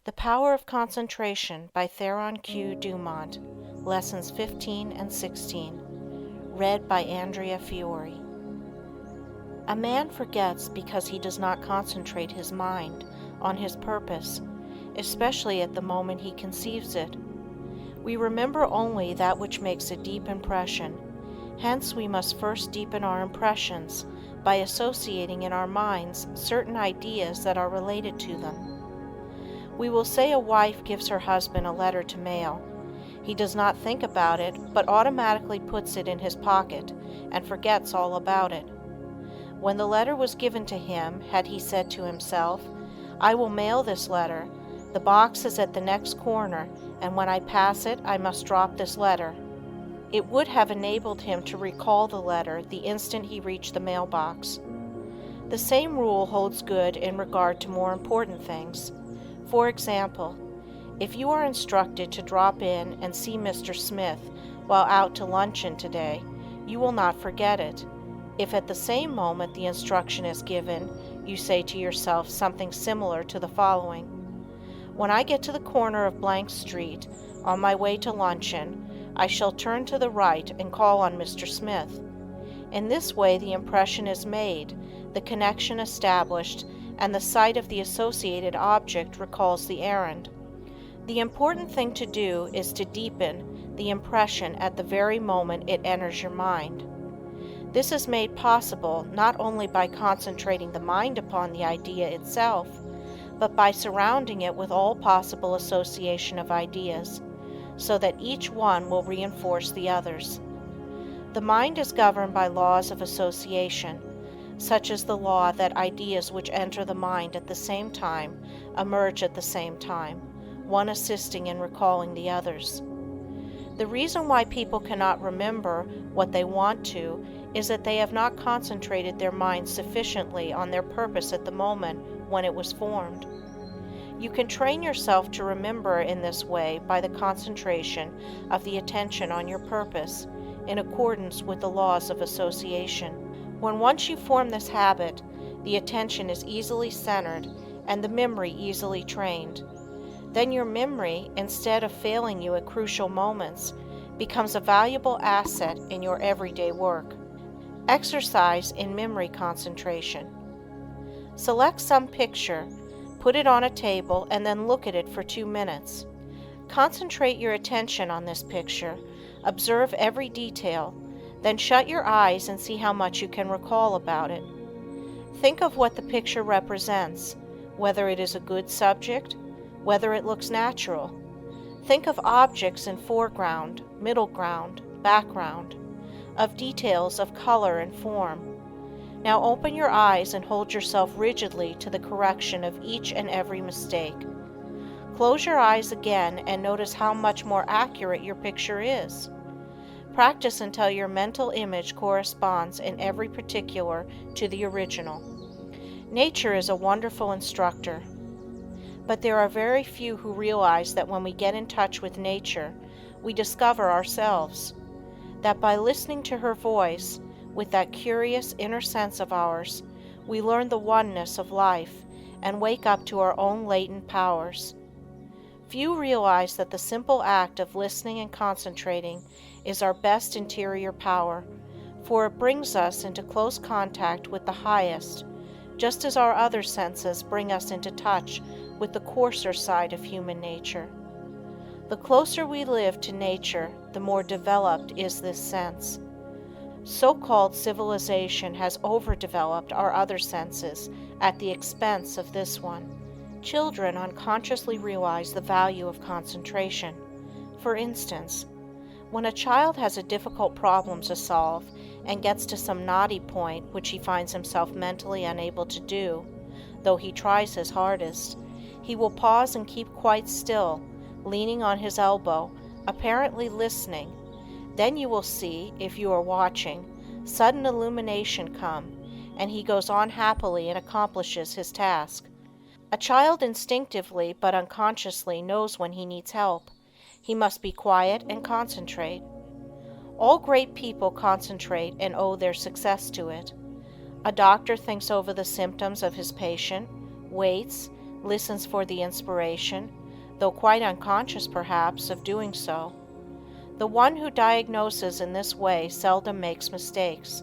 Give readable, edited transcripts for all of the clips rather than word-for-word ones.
The Power of Concentration by Theron Q. Dumont, Lessons 15 and 16, read by Andrea Fiore. A man forgets because he does not concentrate his mind on his purpose, especially at the moment he conceives it. We remember only that which makes a deep impression. Hence we must first deepen our impressions by associating in our minds certain ideas that are related to them. We will say a wife gives her husband a letter to mail. He does not think about it, but automatically puts it in his pocket and forgets all about it. When the letter was given to him, had he said to himself, "I will mail this letter. The box is at the next corner, and when I pass it, I must drop this letter," it would have enabled him to recall the letter the instant he reached the mailbox. The same rule holds good in regard to more important things. For example, if you are instructed to drop in and see Mr. Smith while out to luncheon today, you will not forget it. If at the same moment the instruction is given, you say to yourself something similar to the following: "When I get to the corner of blank street, on my way to luncheon, I shall turn to the right and call on Mr. Smith." In this way the impression is made, the connection established, and the sight of the associated object recalls the errand. The important thing to do is to deepen the impression at the very moment it enters your mind. This is made possible not only by concentrating the mind upon the idea itself, but by surrounding it with all possible association of ideas, so that each one will reinforce the others. The mind is governed by laws of association, such as the law that ideas which enter the mind at the same time emerge at the same time, one assisting in recalling the others. The reason why people cannot remember what they want to is that they have not concentrated their minds sufficiently on their purpose at the moment when it was formed. You can train yourself to remember in this way by the concentration of the attention on your purpose, in accordance with the laws of association. When once you form this habit, the attention is easily centered and the memory easily trained. Then your memory, instead of failing you at crucial moments, becomes a valuable asset in your everyday work. Exercise in memory concentration. Select some picture, put it on a table, and then look at it for 2 minutes. Concentrate your attention on this picture, observe every detail, then shut your eyes and see how much you can recall about it. Think of what the picture represents, whether it is a good subject, whether it looks natural. Think of objects in foreground, middle ground, background, of details of color and form. Now open your eyes and hold yourself rigidly to the correction of each and every mistake. Close your eyes again and notice how much more accurate your picture is. Practice until your mental image corresponds in every particular to the original. Nature is a wonderful instructor, but there are very few who realize that when we get in touch with nature, we discover ourselves, that by listening to her voice, with that curious inner sense of ours, we learn the oneness of life and wake up to our own latent powers. Few realize that the simple act of listening and concentrating is our best interior power, for it brings us into close contact with the highest, just as our other senses bring us into touch with the coarser side of human nature. The closer we live to nature, the more developed is this sense. So-called civilization has overdeveloped our other senses at the expense of this one. Children unconsciously realize the value of concentration. For instance, when a child has a difficult problem to solve and gets to some knotty point which he finds himself mentally unable to do, though he tries his hardest, he will pause and keep quite still, leaning on his elbow, apparently listening. Then you will see, if you are watching, sudden illumination come, and he goes on happily and accomplishes his task. A child instinctively but unconsciously knows when he needs help. He must be quiet and concentrate. All great people concentrate and owe their success to it. A doctor thinks over the symptoms of his patient, waits, listens for the inspiration, though quite unconscious perhaps of doing so. The one who diagnoses in this way seldom makes mistakes.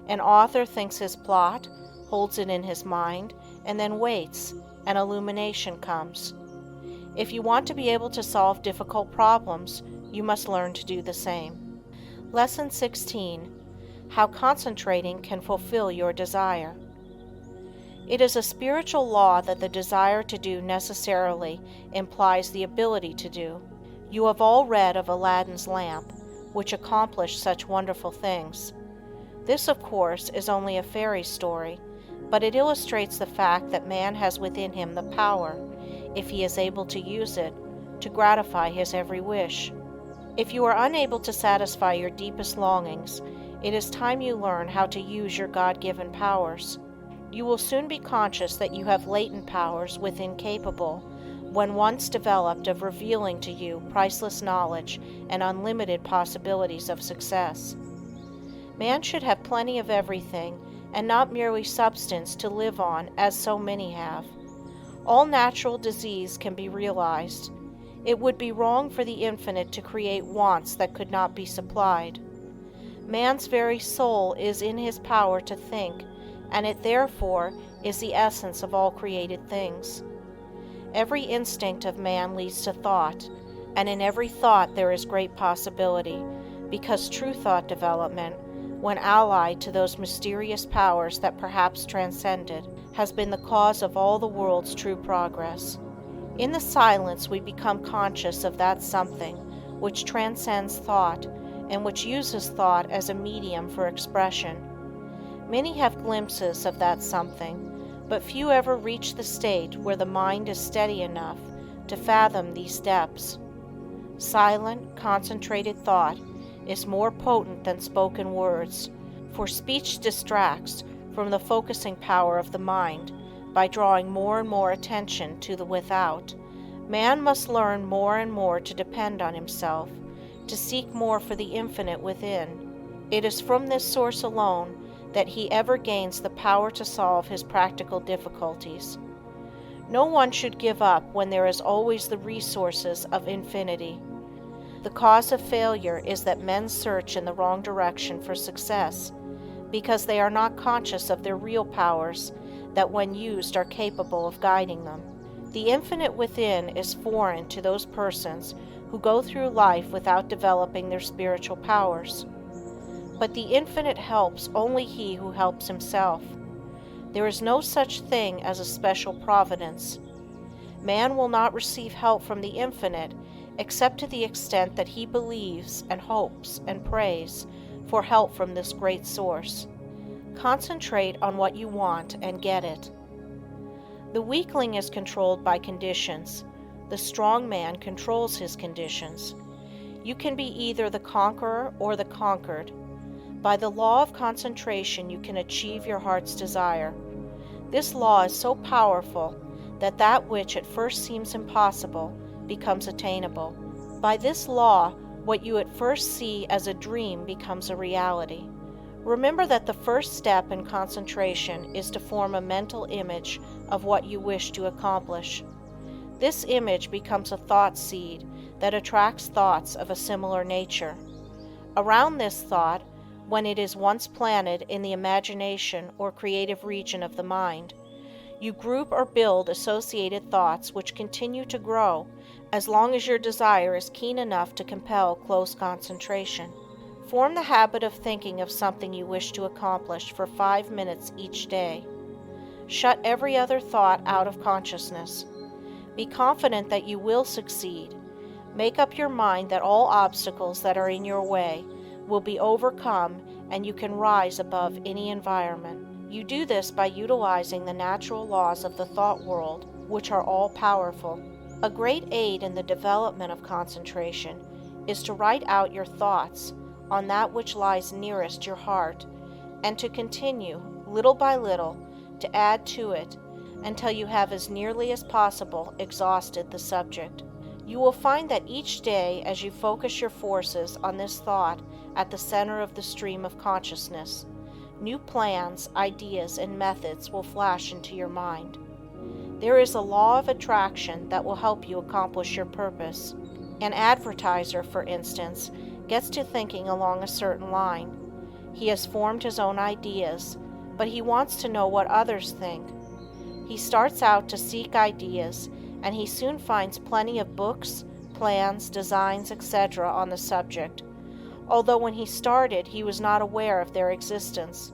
An author thinks his plot, holds it in his mind, and then waits, and illumination comes. If you want to be able to solve difficult problems, you must learn to do the same. Lesson 16. How concentrating can fulfill your desire. It is a spiritual law that the desire to do necessarily implies the ability to do. You have all read of Aladdin's lamp, which accomplished such wonderful things. This, of course, is only a fairy story, but it illustrates the fact that man has within him the power, if he is able to use it, to gratify his every wish. If you are unable to satisfy your deepest longings, it is time you learn how to use your God-given powers. You will soon be conscious that you have latent powers within capable, when once developed, of revealing to you priceless knowledge and unlimited possibilities of success. Man should have plenty of everything, and not merely substance to live on as so many have. All natural disease can be realized. It would be wrong for the infinite to create wants that could not be supplied. Man's very soul is in his power to think, and it therefore is the essence of all created things. Every instinct of man leads to thought, and in every thought there is great possibility, because true thought development, when allied to those mysterious powers that perhaps transcend it, has been the cause of all the world's true progress. In the silence we become conscious of that something which transcends thought, and which uses thought as a medium for expression. Many have glimpses of that something, but few ever reach the state where the mind is steady enough to fathom these depths. Silent, concentrated thought is more potent than spoken words, for speech distracts from the focusing power of the mind by drawing more and more attention to the without. Man must learn more and more to depend on himself, to seek more for the infinite within. It is from this source alone that he ever gains the power to solve his practical difficulties. No one should give up when there is always the resources of infinity. The cause of failure is that men search in the wrong direction for success, because they are not conscious of their real powers that when used are capable of guiding them. The infinite within is foreign to those persons who go through life without developing their spiritual powers. But the infinite helps only he who helps himself. There is no such thing as a special providence. Man will not receive help from the infinite except to the extent that he believes and hopes and prays for help from this great source. Concentrate on what you want and get it. The weakling is controlled by conditions. The strong man controls his conditions. You can be either the conqueror or the conquered. By the law of concentration you can achieve your heart's desire. This law is so powerful that that which at first seems impossible becomes attainable. By this law, what you at first see as a dream becomes a reality. Remember that the first step in concentration is to form a mental image of what you wish to accomplish. This image becomes a thought seed that attracts thoughts of a similar nature. Around this thought, when it is once planted in the imagination or creative region of the mind, you group or build associated thoughts which continue to grow as long as your desire is keen enough to compel close concentration. Form the habit of thinking of something you wish to accomplish for 5 minutes each day. Shut every other thought out of consciousness. Be confident that you will succeed. Make up your mind that all obstacles that are in your way will be overcome and you can rise above any environment. You do this by utilizing the natural laws of the thought world, which are all powerful. A great aid in the development of concentration is to write out your thoughts on that which lies nearest your heart, and to continue, little by little, to add to it until you have as nearly as possible exhausted the subject. You will find that each day, as you focus your forces on this thought at the center of the stream of consciousness, new plans, ideas, and methods will flash into your mind. There is a law of attraction that will help you accomplish your purpose. An advertiser, for instance, gets to thinking along a certain line. He has formed his own ideas, but he wants to know what others think. He starts out to seek ideas, and he soon finds plenty of books, plans, designs, etc. on the subject, although when he started he was not aware of their existence.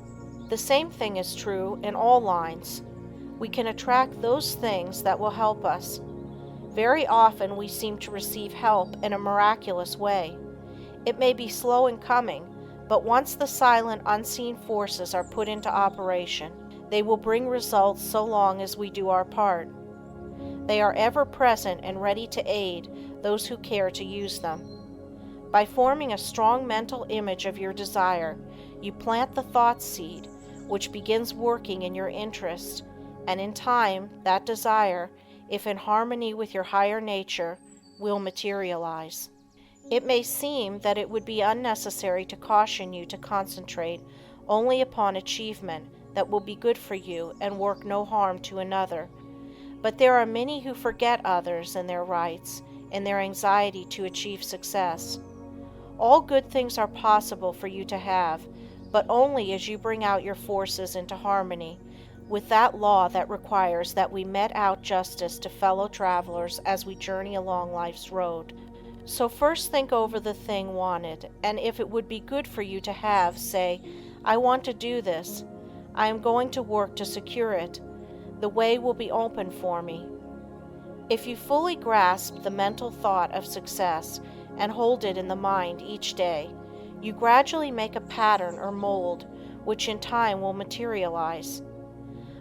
The same thing is true in all lines. We can attract those things that will help us. Very often we seem to receive help in a miraculous way. It may be slow in coming, but once the silent, unseen forces are put into operation, they will bring results so long as we do our part. They are ever present and ready to aid those who care to use them. By forming a strong mental image of your desire, you plant the thought seed, which begins working in your interest, and in time, that desire, if in harmony with your higher nature, will materialize. It may seem that it would be unnecessary to caution you to concentrate only upon achievement that will be good for you and work no harm to another, but there are many who forget others and their rights in their anxiety to achieve success. All good things are possible for you to have, but only as you bring out your forces into harmony with that law that requires that we mete out justice to fellow travelers as we journey along life's road. So first think over the thing wanted, and if it would be good for you to have, say, I want to do this. I am going to work to secure it. The way will be open for me. If you fully grasp the mental thought of success and hold it in the mind each day, you gradually make a pattern or mold which in time will materialize.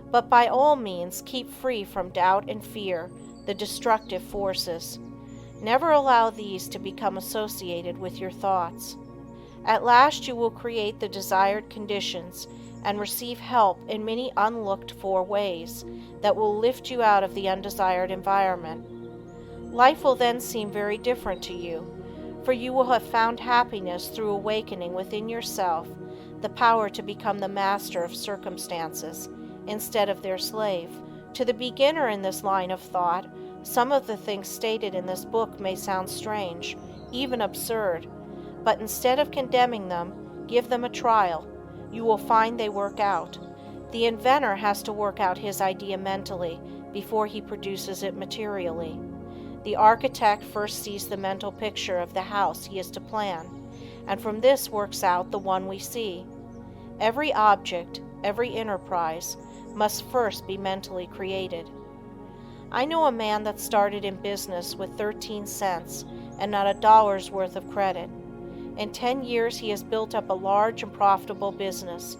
But by all means keep free from doubt and fear, the destructive forces. Never allow these to become associated with your thoughts. At last you will create the desired conditions and receive help in many unlooked-for ways that will lift you out of the undesired environment. Life will then seem very different to you, for you will have found happiness through awakening within yourself the power to become the master of circumstances instead of their slave. To the beginner in this line of thought, some of the things stated in this book may sound strange, even absurd, but instead of condemning them, give them a trial. You will find they work out. The inventor has to work out his idea mentally before he produces it materially. The architect first sees the mental picture of the house he is to plan, and from this works out the one we see. Every object, every enterprise, must first be mentally created. I know a man that started in business with 13 cents and not a dollar's worth of credit. In 10 years he has built up a large and profitable business.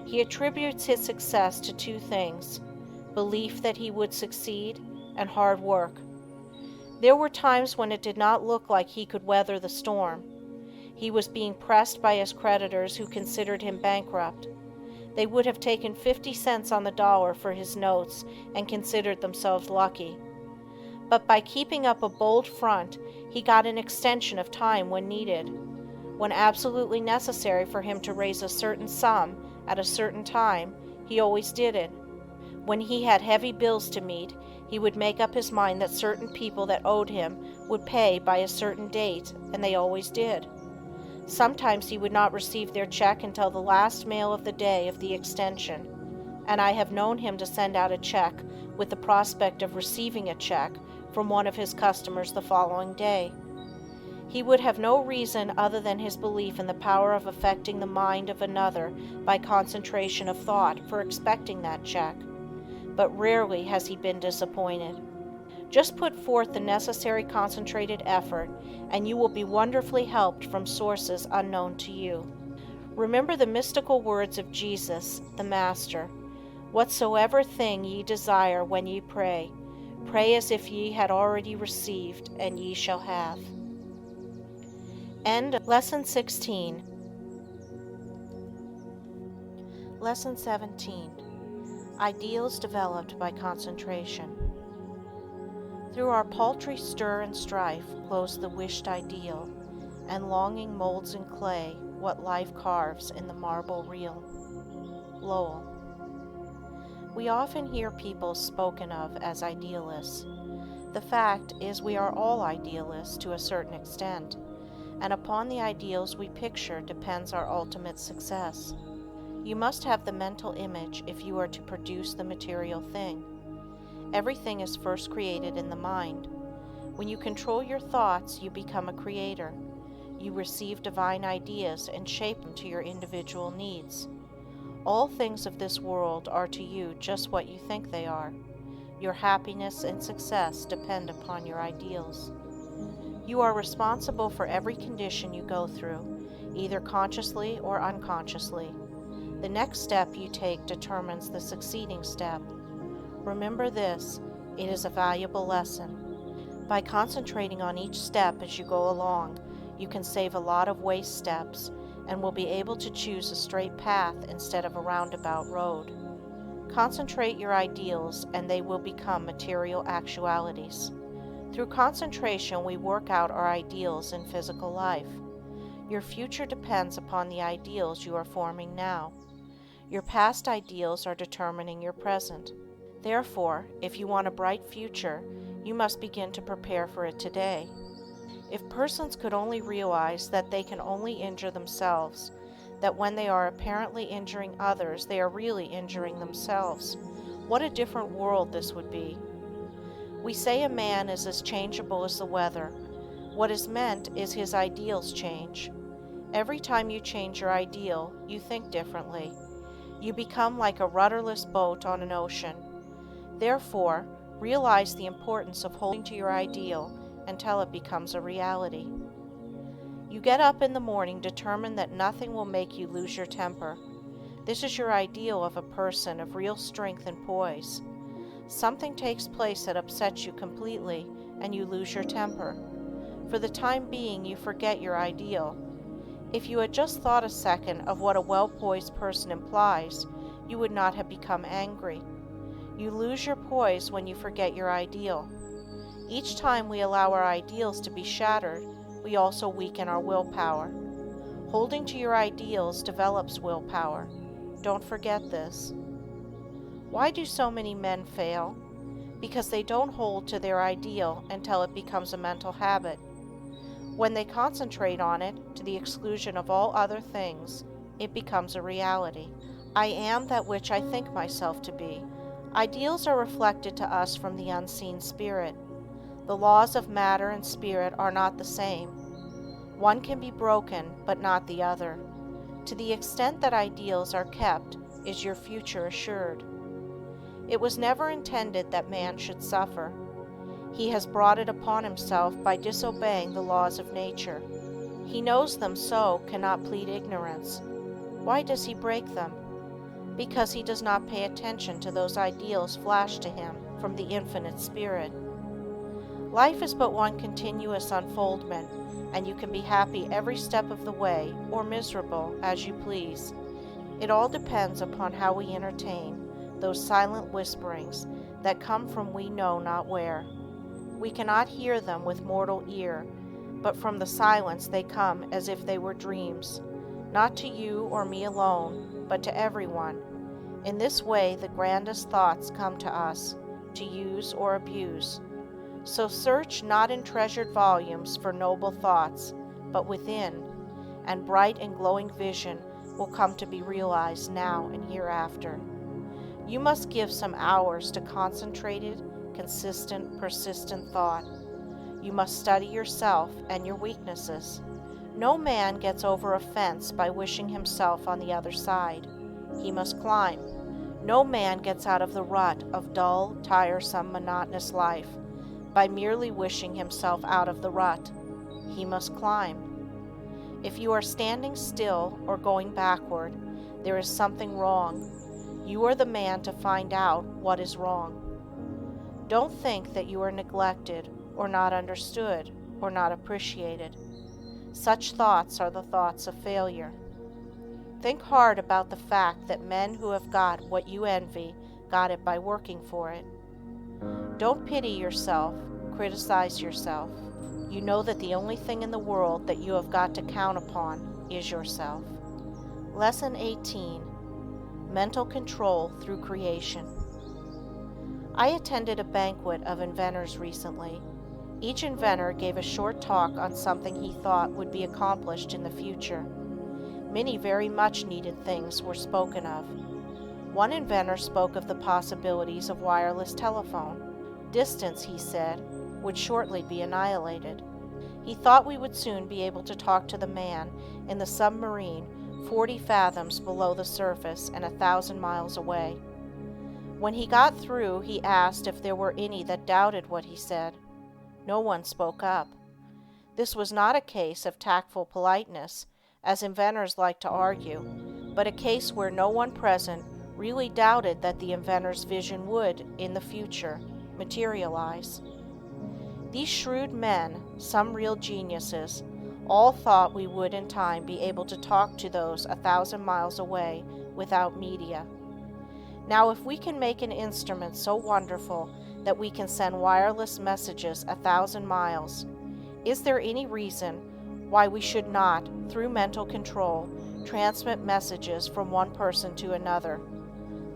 He attributes his success to two things: belief that he would succeed and hard work. There were times when it did not look like he could weather the storm. He was being pressed by his creditors who considered him bankrupt. They would have taken 50 cents on the dollar for his notes and considered themselves lucky. But by keeping up a bold front, he got an extension of time when needed. When absolutely necessary for him to raise a certain sum at a certain time, he always did it. When he had heavy bills to meet, he would make up his mind that certain people that owed him would pay by a certain date, and they always did. Sometimes he would not receive their check until the last mail of the day of the extension, and I have known him to send out a check with the prospect of receiving a check from one of his customers the following day. He would have no reason other than his belief in the power of affecting the mind of another by concentration of thought for expecting that check, but rarely has he been disappointed. Just put forth the necessary concentrated effort, and you will be wonderfully helped from sources unknown to you. Remember the mystical words of Jesus, the Master: "Whatsoever thing ye desire when ye pray, pray as if ye had already received, and ye shall have." End of Lesson 16. Lesson 17. Ideals developed by concentration. Through our paltry stir and strife glows the wished ideal, and longing molds in clay what life carves in the marble real. Lowell. We often hear people spoken of as idealists. The fact is, we are all idealists to a certain extent, and upon the ideals we picture depends our ultimate success. You must have the mental image if you are to produce the material thing. Everything is first created in the mind. When you control your thoughts, you become a creator. You receive divine ideas and shape them to your individual needs. All things of this world are to you just what you think they are. Your happiness and success depend upon your ideals. You are responsible for every condition you go through, either consciously or unconsciously. The next step you take determines the succeeding step. Remember this, it is a valuable lesson. By concentrating on each step as you go along, you can save a lot of waste steps and will be able to choose a straight path instead of a roundabout road. Concentrate your ideals and they will become material actualities. Through concentration, we work out our ideals in physical life. Your future depends upon the ideals you are forming now. Your past ideals are determining your present. Therefore, if you want a bright future, you must begin to prepare for it today. If persons could only realize that they can only injure themselves, that when they are apparently injuring others, they are really injuring themselves, what a different world this would be. We say a man is as changeable as the weather. What is meant is his ideals change. Every time you change your ideal, you think differently. You become like a rudderless boat on an ocean. Therefore, realize the importance of holding to your ideal until it becomes a reality. You get up in the morning determined that nothing will make you lose your temper. This is your ideal of a person of real strength and poise. Something takes place that upsets you completely and you lose your temper. For the time being, you forget your ideal. If you had just thought a second of what a well-poised person implies, you would not have become angry. You lose your poise when you forget your ideal. Each time we allow our ideals to be shattered, we also weaken our willpower. Holding to your ideals develops willpower. Don't forget this. Why do so many men fail? Because they don't hold to their ideal until it becomes a mental habit. When they concentrate on it, to the exclusion of all other things, it becomes a reality. I am that which I think myself to be. Ideals are reflected to us from the unseen spirit. The laws of matter and spirit are not the same. One can be broken, but not the other. To the extent that ideals are kept, is your future assured. It was never intended that man should suffer. He has brought it upon himself by disobeying the laws of nature. He knows them, so cannot plead ignorance. Why does he break them? Because he does not pay attention to those ideals flashed to him from the infinite spirit. Life is but one continuous unfoldment, and you can be happy every step of the way, or miserable, as you please. It all depends upon how we entertain those silent whisperings that come from we know not where. We cannot hear them with mortal ear, but from the silence they come as if they were dreams, not to you or me alone, but to everyone. In this way the grandest thoughts come to us, to use or abuse. So search not in treasured volumes for noble thoughts, but within, and bright and glowing vision will come to be realized now and hereafter. You must give some hours to concentrated, consistent, persistent thought. You must study yourself and your weaknesses. No man gets over a fence by wishing himself on the other side. He must climb. No man gets out of the rut of dull, tiresome, monotonous life by merely wishing himself out of the rut. He must climb. If you are standing still or going backward, there is something wrong. You are the man to find out what is wrong. Don't think that you are neglected or not understood or not appreciated. Such thoughts are the thoughts of failure. Think hard about the fact that men who have got what you envy got it by working for it. Don't pity yourself, criticize yourself. You know that the only thing in the world that you have got to count upon is yourself. Lesson 18. Mental control through creation. I attended a banquet of inventors recently. Each inventor gave a short talk on something he thought would be accomplished in the future. Many very much needed things were spoken of. One inventor spoke of the possibilities of wireless telephone. Distance, he said, would shortly be annihilated. He thought we would soon be able to talk to the man in the submarine 40 fathoms below the surface and 1,000 miles away. When he got through, he asked if there were any that doubted what he said. No one spoke up. This was not a case of tactful politeness, as inventors like to argue, but a case where no one present really doubted that the inventor's vision would, in the future, materialize. These shrewd men, some real geniuses, all thought we would in time be able to talk to those 1,000 miles away without media. Now, if we can make an instrument so wonderful that we can send wireless messages 1,000 miles, is there any reason why we should not, through mental control, transmit messages from one person to another?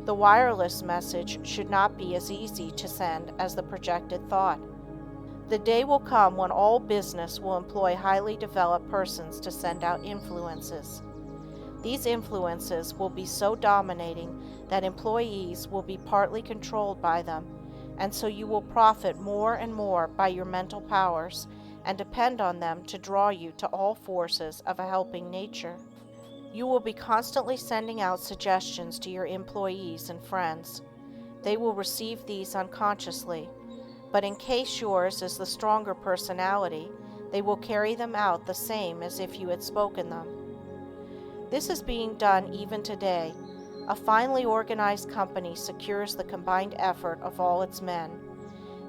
The wireless message should not be as easy to send as the projected thought. The day will come when all business will employ highly developed persons to send out influences. These influences will be so dominating that employees will be partly controlled by them, and so you will profit more and more by your mental powers and depend on them to draw you to all forces of a helping nature. You will be constantly sending out suggestions to your employees and friends. They will receive these unconsciously, but in case yours is the stronger personality, they will carry them out the same as if you had spoken them. This is being done even today. A finely organized company secures the combined effort of all its men.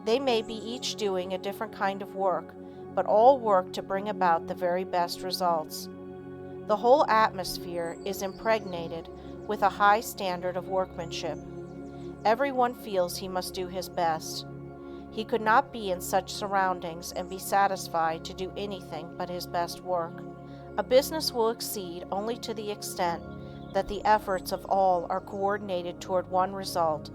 They may be each doing a different kind of work, but all work to bring about the very best results. The whole atmosphere is impregnated with a high standard of workmanship. Everyone feels he must do his best. He could not be in such surroundings and be satisfied to do anything but his best work. A business will exceed only to the extent that the efforts of all are coordinated toward one result.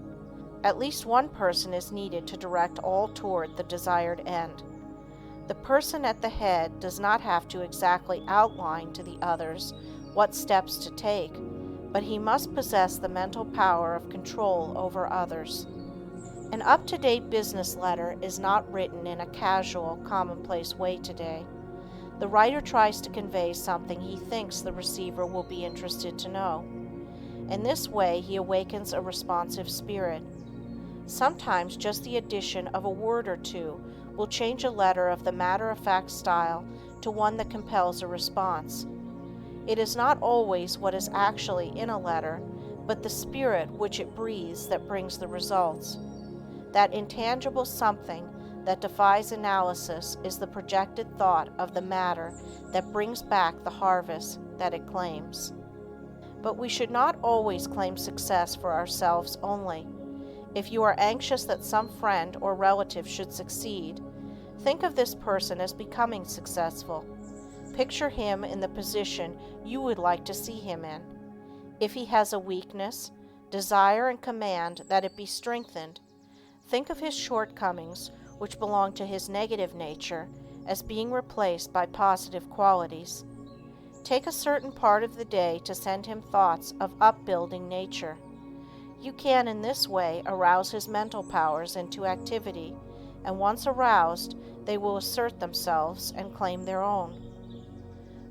At least one person is needed to direct all toward the desired end. The person at the head does not have to exactly outline to the others what steps to take, but he must possess the mental power of control over others. An up-to-date business letter is not written in a casual, commonplace way today. The writer tries to convey something he thinks the receiver will be interested to know. In this way, he awakens a responsive spirit. Sometimes just the addition of a word or two will change a letter of the matter-of-fact style to one that compels a response. It is not always what is actually in a letter, but the spirit which it breathes that brings the results. That intangible something that defies analysis is the projected thought of the matter that brings back the harvest that it claims. But we should not always claim success for ourselves only. If you are anxious that some friend or relative should succeed, think of this person as becoming successful. Picture him in the position you would like to see him in. If he has a weakness, desire and command that it be strengthened. Think of his shortcomings, which belong to his negative nature, as being replaced by positive qualities. Take a certain part of the day to send him thoughts of upbuilding nature. You can in this way arouse his mental powers into activity, and once aroused, they will assert themselves and claim their own.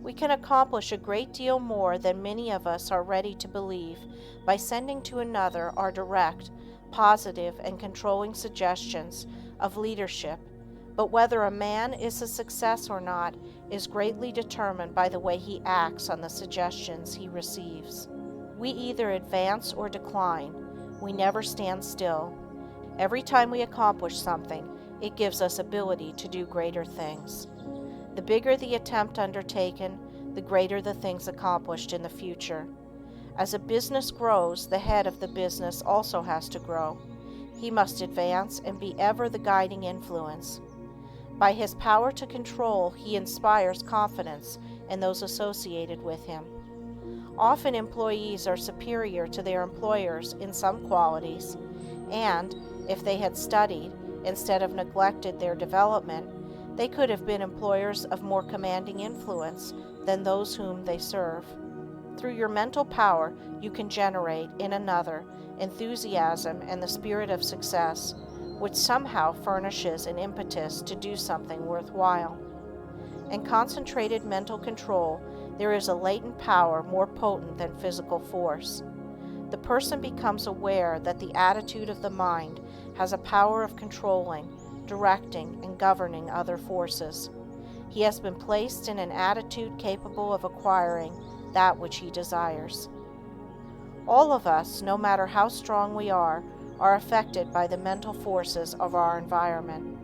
We can accomplish a great deal more than many of us are ready to believe by sending to another our direct, positive, and controlling suggestions of leadership, but whether a man is a success or not is greatly determined by the way he acts on the suggestions he receives. We either advance or decline. We never stand still. Every time we accomplish something, it gives us ability to do greater things. The bigger the attempt undertaken, the greater the things accomplished in the future. As a business grows, the head of the business also has to grow. He must advance and be ever the guiding influence. By his power to control, he inspires confidence in those associated with him. Often employees are superior to their employers in some qualities, and, If they had studied, instead of neglected their development, they could have been employers of more commanding influence than those whom they serve. Through your mental power, you can generate in another enthusiasm and the spirit of success, which somehow furnishes an impetus to do something worthwhile. In concentrated mental control, there is a latent power more potent than physical force. The person becomes aware that the attitude of the mind has a power of controlling, directing, and governing other forces. He has been placed in an attitude capable of acquiring that which he desires. All of us, no matter how strong we are affected by the mental forces of our environment.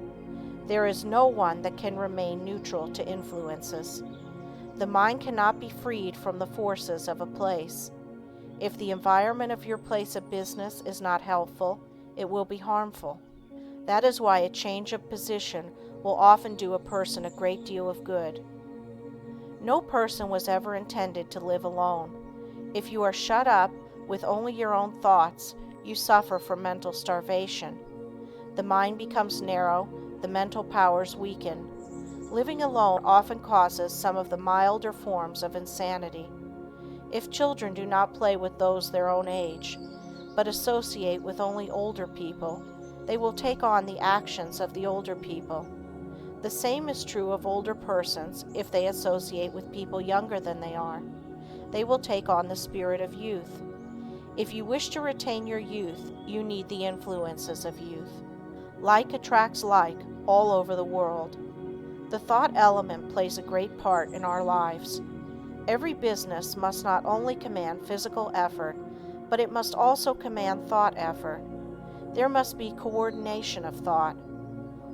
There is no one that can remain neutral to influences. The mind cannot be freed from the forces of a place. If the environment of your place of business is not helpful, it will be harmful. That is why a change of position will often do a person a great deal of good. No person was ever intended to live alone. If you are shut up with only your own thoughts, you suffer from mental starvation. The mind becomes narrow, the mental powers weaken. Living alone often causes some of the milder forms of insanity. If children do not play with those their own age, but associate with only older people, they will take on the actions of the older people. The same is true of older persons if they associate with people younger than they are. They will take on the spirit of youth. If you wish to retain your youth, you need the influences of youth. Like attracts like all over the world. The thought element plays a great part in our lives. Every business must not only command physical effort, but it must also command thought effort. There must be coordination of thought.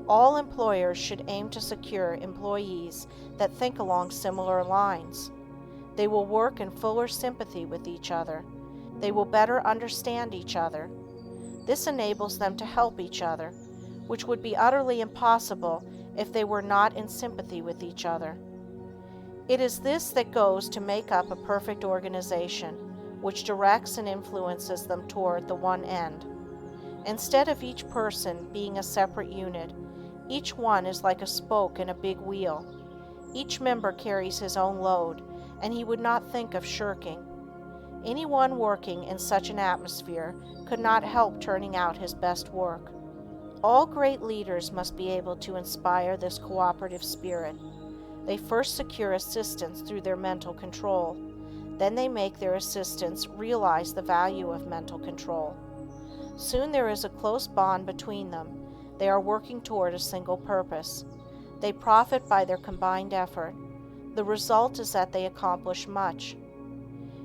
All employers should aim to secure employees that think along similar lines. They will work in fuller sympathy with each other. They will better understand each other. This enables them to help each other, which would be utterly impossible if they were not in sympathy with each other. It is this that goes to make up a perfect organization, which directs and influences them toward the one end. Instead of each person being a separate unit, each one is like a spoke in a big wheel. Each member carries his own load, and he would not think of shirking. Anyone working in such an atmosphere could not help turning out his best work. All great leaders must be able to inspire this cooperative spirit. They first secure assistance through their mental control. Then they make their assistants realize the value of mental control. Soon there is a close bond between them. They are working toward a single purpose. They profit by their combined effort. The result is that they accomplish much.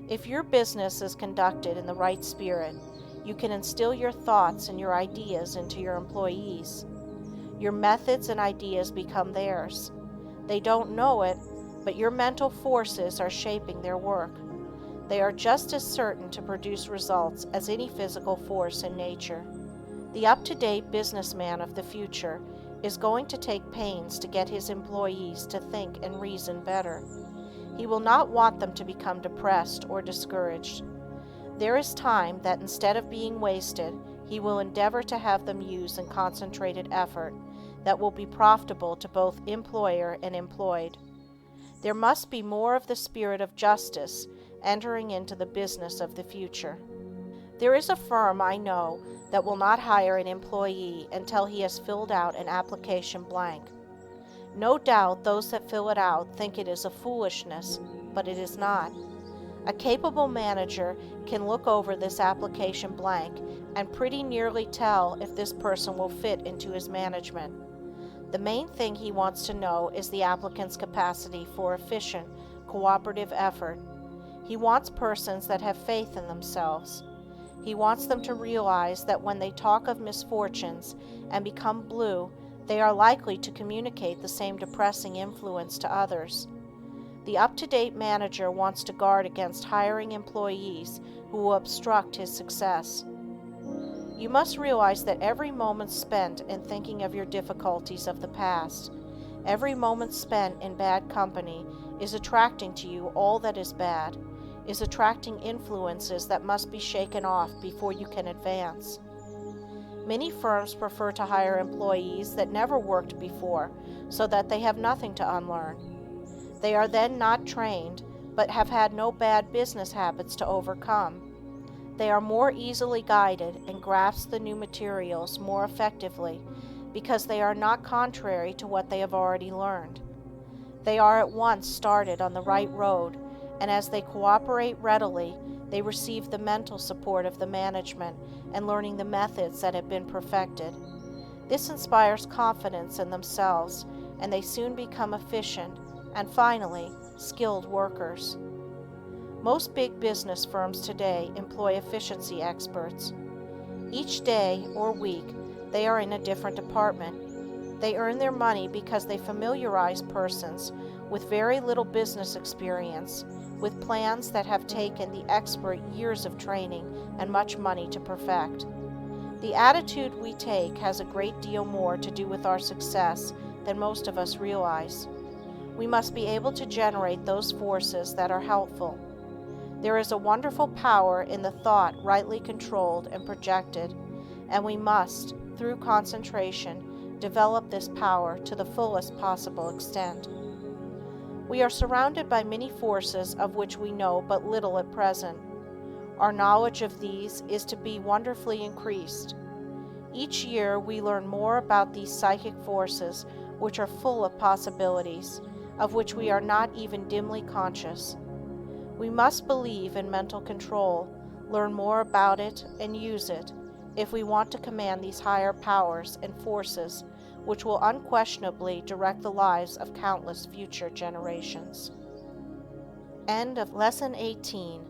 If your business is conducted in the right spirit, you can instill your thoughts and your ideas into your employees. Your methods and ideas become theirs. They don't know it, but your mental forces are shaping their work. They are just as certain to produce results as any physical force in nature. The up-to-date businessman of the future is going to take pains to get his employees to think and reason better. He will not want them to become depressed or discouraged. There is time that instead of being wasted, he will endeavor to have them use in concentrated effort that will be profitable to both employer and employed. There must be more of the spirit of justice entering into the business of the future. There is a firm I know that will not hire an employee until he has filled out an application blank. No doubt those that fill it out think it is a foolishness, but it is not. A capable manager can look over this application blank and pretty nearly tell if this person will fit into his management. The main thing he wants to know is the applicant's capacity for efficient, cooperative effort. He wants persons that have faith in themselves. He wants them to realize that when they talk of misfortunes and become blue, they are likely to communicate the same depressing influence to others. The up-to-date manager wants to guard against hiring employees who will obstruct his success. You must realize that every moment spent in thinking of your difficulties of the past, every moment spent in bad company, is attracting to you all that is bad, is attracting influences that must be shaken off before you can advance. Many firms prefer to hire employees that never worked before so that they have nothing to unlearn. They are then not trained, but have had no bad business habits to overcome. They are more easily guided and grasp the new materials more effectively because they are not contrary to what they have already learned. They are at once started on the right road, and as they cooperate readily, they receive the mental support of the management and learning the methods that have been perfected. This inspires confidence in themselves, and they soon become efficient and finally, skilled workers. Most big business firms today employ efficiency experts. Each day or week, they are in a different department. They earn their money because they familiarize persons with very little business experience with plans that have taken the expert years of training and much money to perfect. The attitude we take has a great deal more to do with our success than most of us realize. We must be able to generate those forces that are helpful. There is a wonderful power in the thought rightly controlled and projected, and we must, through concentration, develop this power to the fullest possible extent. We are surrounded by many forces of which we know but little at present. Our knowledge of these is to be wonderfully increased. Each year we learn more about these psychic forces which are full of possibilities, of which we are not even dimly conscious. We must believe in mental control, learn more about it, and use it, if we want to command these higher powers and forces which will unquestionably direct the lives of countless future generations. End of Lesson 18.